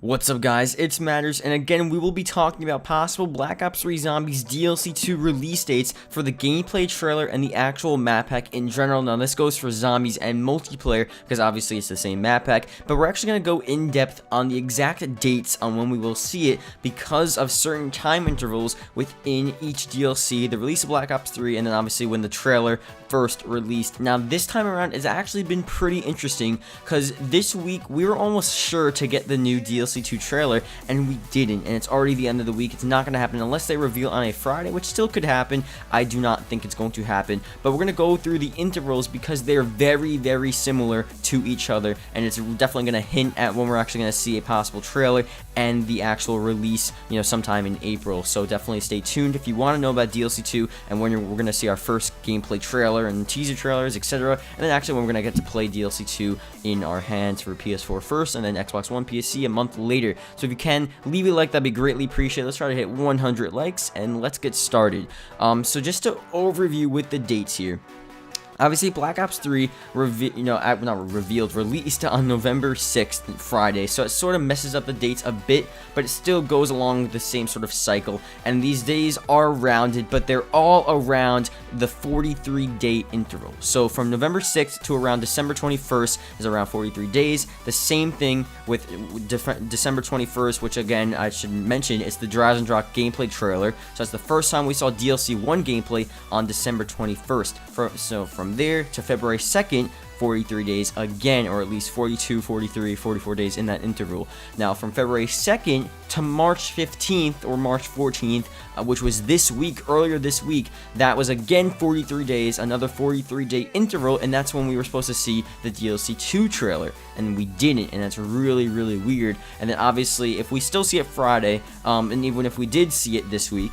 What's up guys, it's Matterz, and again we will be talking about possible Black Ops 3 Zombies DLC 2 release dates for the gameplay trailer and the actual map pack in general. Now this goes for Zombies and multiplayer, because obviously it's the same map pack, but we're actually going to go in depth on the exact dates on when we will see it because of certain time intervals within each DLC, the release of Black Ops 3, and then obviously when the trailer first released. Now this time around it's actually been pretty interesting, because this week we were almost sure to get the new DLC 2 trailer, and we didn't, and it's already the end of the week. It's not going to happen unless they reveal on a Friday, which still could happen. I do not think it's going to happen, but we're going to go through the intervals because they're very similar to each other, and it's definitely going to hint at when we're actually going to see a possible trailer and the actual release, you know, sometime in April. So definitely stay tuned if you want to know about DLC 2 and when we're going to see our first gameplay trailer and teaser trailers, etc. And then actually when we're going to get to play DLC 2 in our hands for PS4 first, and then Xbox One, PSC a month later. So if you can, leave a like, that'd be greatly appreciated. Let's try to hit 100 likes, and let's get started. So just to overview with the dates here. Obviously, Black Ops 3 released on November 6th, Friday, so it sort of messes up the dates a bit, but it still goes along with the same sort of cycle, and these days are rounded, but they're all around the 43-day interval. So from November 6th to around December 21st is around 43 days. The same thing with December 21st, which again, I should mention, it's the Drowse and Drop gameplay trailer, so that's the first time we saw DLC 1 gameplay on December 21st. So from there to February 2nd, 43 days again, or at least 42, 43, 44 days in that interval. Now from February 2nd to March 15th or March 14th, which was earlier this week, that was again 43 days, another 43-day interval, and that's when we were supposed to see the DLC 2 trailer, and we didn't, and that's really weird. And then obviously if we still see it Friday, and even if we did see it this week,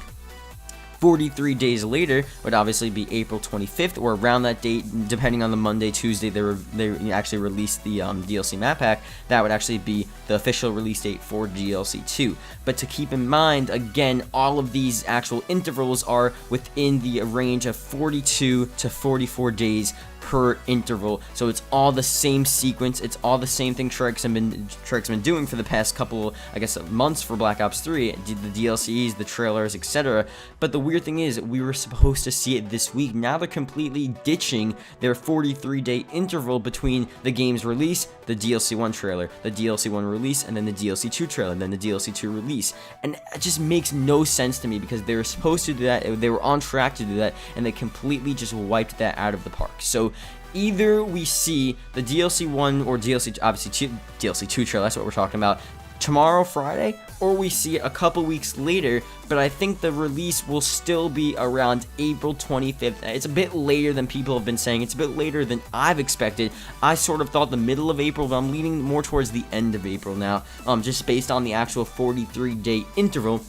43 days later would obviously be April 25th, or around that date, depending on the Monday, Tuesday they actually released the DLC map pack. That would actually be the official release date for DLC 2. But to keep in mind, again, all of these actual intervals are within the range of 42 to 44 days per interval, so it's all the same sequence, it's all the same thing Treyarch's been doing for the past couple, I guess, months for Black Ops 3, the DLCs, the trailers, etc. But the weird thing is, we were supposed to see it this week. Now they're completely ditching their 43-day interval between the game's release, the DLC 1 trailer, the DLC 1 release, and then the DLC 2 trailer, and then the DLC 2 release. And it just makes no sense to me, because they were supposed to do that, they were on track to do that, and they completely just wiped that out of the park. So either we see the DLC 1 or DLC 2 trailer, that's what we're talking about, tomorrow, Friday, or we see it a couple weeks later, but I think the release will still be around April 25th. It's a bit later than people have been saying. It's a bit later than I've expected. I sort of thought the middle of April, but I'm leaning more towards the end of April now, just based on the actual 43-day interval.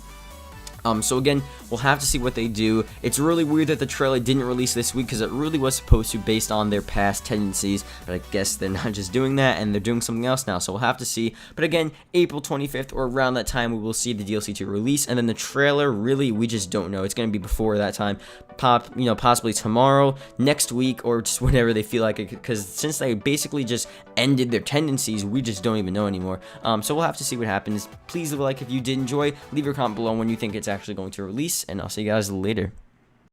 So again, we'll have to see what they do. It's really weird that the trailer didn't release this week, because it really was supposed to, based on their past tendencies, but I guess they're not just doing that, and they're doing something else now, so we'll have to see. But again, April 25th or around that time, we will see the DLC 2 release, and then the trailer, really, we just don't know. It's going to be before that time, possibly tomorrow, next week, or just whenever they feel like it, because since they basically just ended their tendencies, we just don't even know anymore. So we'll have to see what happens. Please leave a like if you did enjoy. Leave your comment below when you think it's actually going to release, and I'll see you guys later.